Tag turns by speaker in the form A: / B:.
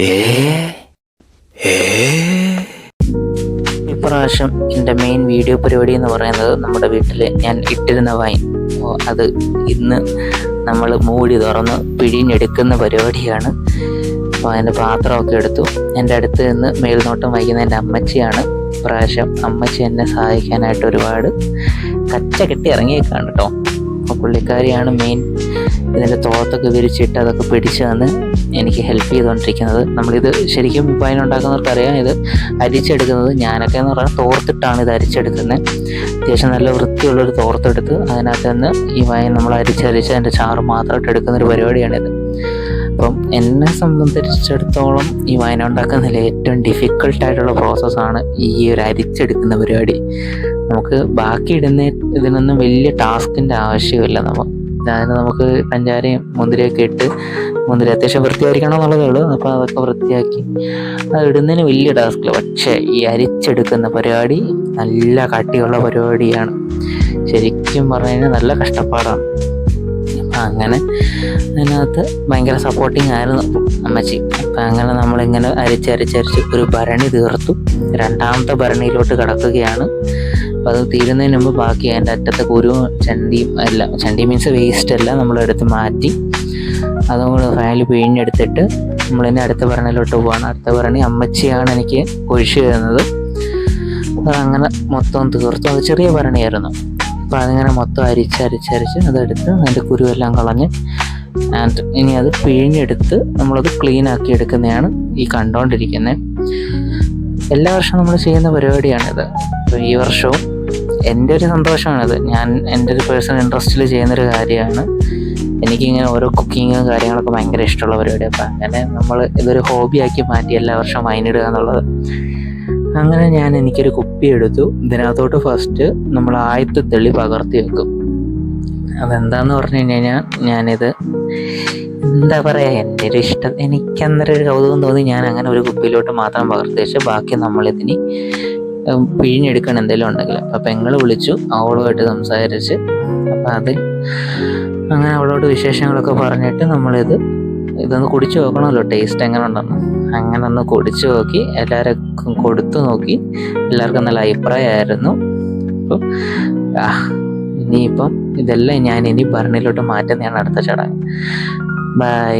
A: ഏ ഏ ഇപ്രാവശ്യം എൻ്റെ മെയിൻ വീഡിയോ പരിപാടി എന്ന് പറയുന്നത് നമ്മുടെ വീട്ടിൽ ഞാൻ ഇട്ടിരുന്ന വൈൻ അത് ഇന്ന് നമ്മൾ മൂടി തുറന്ന് പിഴിഞ്ഞെടുക്കുന്ന പരിപാടിയാണ്. അപ്പോൾ അതിൻ്റെ പാത്രമൊക്കെ എടുത്തു. എൻ്റെ അടുത്ത് നിന്ന് മേൽനോട്ടം വഹിക്കുന്ന എൻ്റെ അമ്മച്ചിയാണ്. ഇപ്രാവശ്യം അമ്മച്ചി എന്നെ സഹായിക്കാനായിട്ട് ഒരുപാട് കച്ച കെട്ടി ഇറങ്ങിയേക്കാണ് കേട്ടോ. അപ്പോൾ പുള്ളിക്കാരിയാണ് മെയിൻ ഇതിൻ്റെ തോർത്തൊക്കെ വിരിച്ചിട്ട് അതൊക്കെ പിടിച്ച് തന്ന് എനിക്ക് ഹെൽപ്പ് ചെയ്തുകൊണ്ടിരിക്കുന്നത്. നമ്മളിത് ശരിക്കും വൈൻ ഉണ്ടാക്കുന്നവർക്കറിയാം, ഇത് അരിച്ചെടുക്കുന്നത് ഞാനൊക്കെ എന്ന് പറഞ്ഞാൽ തോർത്തിട്ടാണ് ഇത് അരിച്ചെടുക്കുന്നത്. അത്യാവശ്യം നല്ല വൃത്തിയുള്ളൊരു തോർത്തെടുത്ത് അതിനകത്ത് നിന്ന് ഈ വൈൻ നമ്മൾ അരിച്ചരിച്ച് അതിൻ്റെ ചാറ് മാത്രമായിട്ട് എടുക്കുന്നൊരു പരിപാടിയാണിത്. അപ്പം എന്നെ സംബന്ധിച്ചിടത്തോളം ഈ വൈൻ ഉണ്ടാക്കുന്നതിൽ ഏറ്റവും ഡിഫിക്കൽട്ടായിട്ടുള്ള പ്രോസസ്സാണ് ഈ ഒരു അരിച്ചെടുക്കുന്ന പരിപാടി. നമുക്ക് ബാക്കി ഇടുന്ന ഇതിനൊന്നും വലിയ ടാസ്കിൻ്റെ ആവശ്യമില്ല. അതിന് നമുക്ക് പഞ്ചാരയും മുന്തിരിയൊക്കെ ഇട്ട്, മുന്തിരി അത്യാവശ്യം വൃത്തിയായിരിക്കണം എന്നുള്ളതേ ഉള്ളൂ. അപ്പോൾ അതൊക്കെ വൃത്തിയാക്കി അത് ഇടുന്നതിന് വലിയ ടാസ്കില്ല. പക്ഷേ ഈ അരിച്ചെടുക്കുന്ന പരിപാടി നല്ല കട്ടിയുള്ള പരിപാടിയാണ്. ശരിക്കും പറഞ്ഞു കഴിഞ്ഞാൽ നല്ല കഷ്ടപ്പാടാണ്. അങ്ങനെ അതിനകത്ത് ഭയങ്കര സപ്പോർട്ടിങ് ആയിരുന്നു അമ്മച്ചി. അപ്പം അങ്ങനെ നമ്മളിങ്ങനെ അരിച്ചരിച്ച് ഒരു ഭരണി തീർത്തു. രണ്ടാമത്തെ ഭരണിയിലോട്ട് കിടക്കുകയാണ്. അപ്പോൾ അത് തീരുന്നതിന് മുമ്പ് ബാക്കി അതിൻ്റെ അറ്റത്തെ കുരുവും ചണ്ടിയും എല്ലാം, ചണ്ടി മീൻസ് വേസ്റ്റ് എല്ലാം നമ്മളെടുത്ത് മാറ്റി അതും കൂടെ ഫാനിൽ പിഴിഞ്ഞെടുത്തിട്ട് നമ്മളിനി അടുത്ത ഭരണിയിലോട്ട് പോവാണ്. അടുത്ത ഭരണി അമ്മച്ചിയാണ് എനിക്ക് ഒഴിച്ചു തരുന്നത്. അതങ്ങനെ മൊത്തം തീർത്തു. അത് ചെറിയ ഭരണിയായിരുന്നു. അപ്പോൾ അതിങ്ങനെ മൊത്തം അരിച്ചരിച്ച് അതെടുത്ത് അതിൻ്റെ കുരുവെല്ലാം കളഞ്ഞ് ഇനി അത് പിഴിഞ്ഞെടുത്ത് നമ്മളത് ക്ലീൻ ആക്കി എടുക്കുന്നതാണ് ഈ കണ്ടുകൊണ്ടിരിക്കുന്നത്. എല്ലാ വർഷവും നമ്മൾ ചെയ്യുന്ന പരിപാടിയാണിത്. അപ്പോൾ ഈ വർഷവും എൻ്റെ ഒരു സന്തോഷമാണിത്. ഞാൻ എൻ്റെ ഒരു പേഴ്സണൽ ഇൻട്രസ്റ്റിൽ ചെയ്യുന്നൊരു കാര്യമാണ്. എനിക്കിങ്ങനെ ഓരോ കുക്കിങ്ങും കാര്യങ്ങളൊക്കെ ഭയങ്കര ഇഷ്ടമുള്ള പരിപാടി. അപ്പം അങ്ങനെ നമ്മൾ ഇതൊരു ഹോബിയാക്കി മാറ്റി എല്ലാ വർഷവും വൈനിടുക എന്നുള്ളത്. അങ്ങനെ എനിക്കൊരു കുപ്പി എടുത്തു. ഇതിനകത്തോട്ട് ഫസ്റ്റ് നമ്മൾ ആദ്യത്തെ തെളി പകർത്തി വെക്കും. അതെന്താന്ന് പറഞ്ഞു കഴിഞ്ഞാൽ ഞാനിത് എന്താ പറയുക, എൻ്റെ ഒരു ഇഷ്ടം, എനിക്കന്നേരം ഒരു കൗതുകം തോന്നി ഞാൻ അങ്ങനെ ഒരു കുപ്പിയിലോട്ട് മാത്രം പകർത്തി വെച്ച് ബാക്കി നമ്മളിതിന് പിഴിഞ്ഞെടുക്കണം എന്തെങ്കിലും ഉണ്ടെങ്കിൽ. അപ്പം പെങ്ങൾ വിളിച്ചു, അവളുമായിട്ട് സംസാരിച്ച് അപ്പം അത് അങ്ങനെ അവളോട് വിശേഷങ്ങളൊക്കെ പറഞ്ഞിട്ട് ഇതൊന്ന് കുടിച്ചു നോക്കണമല്ലോ, ടേസ്റ്റ് എങ്ങനെ ഉണ്ടെന്ന്. അങ്ങനെ ഒന്ന് കുടിച്ചു നോക്കി, എല്ലാവർക്കും കൊടുത്തു നോക്കി. എല്ലാവർക്കും നല്ല അഭിപ്രായമായിരുന്നു. അപ്പം ഇനിയിപ്പം ഇതെല്ലാം ഇനി ഭരണിയിലോട്ട് മാറ്റുന്നതാണ് അടുത്ത ചടങ്ങ്. ബൈ.